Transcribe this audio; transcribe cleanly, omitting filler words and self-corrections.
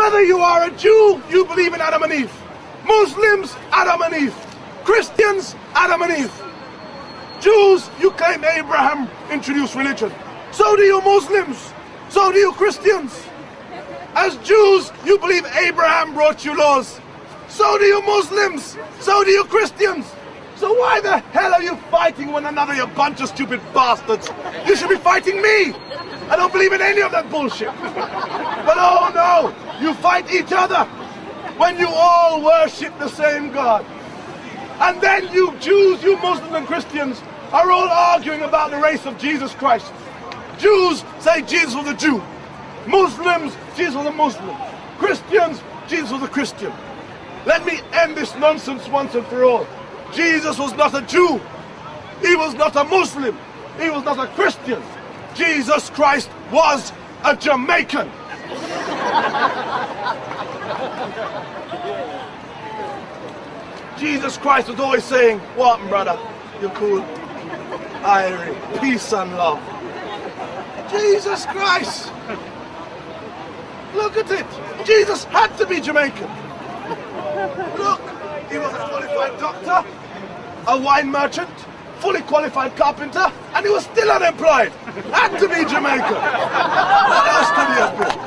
Whether you are a Jew, you believe in Adam and Eve. Muslims, Adam and Eve. Christians, Adam and Eve. Jews, you claim Abraham introduced religion. So do you Muslims. So do you Christians. As Jews, you believe Abraham brought you laws. So do you Muslims. So do you Christians. So why the hell are you fighting one another, you bunch of stupid bastards? You should be fighting me. I don't believe in any of that bullshit. But oh no, you fight each other when you all worship the same God. And then you Jews, you Muslims and Christians are all arguing about the race of Jesus Christ. Jews say Jesus was a Jew. Muslims, Jesus was a Muslim. Christians, Jesus was a Christian. Let me end this nonsense once and for all. Jesus was not a Jew. He was not a Muslim. He was not a Christian. Jesus Christ was a Jamaican. Jesus Christ was always saying, "What, brother? You're cool. Irie, peace and love." Jesus Christ. Look at it. Jesus had to be Jamaican. Look, he was a qualified doctor, a wine merchant, fully qualified carpenter, and he was still unemployed. Had to be Jamaican. What else could he have been?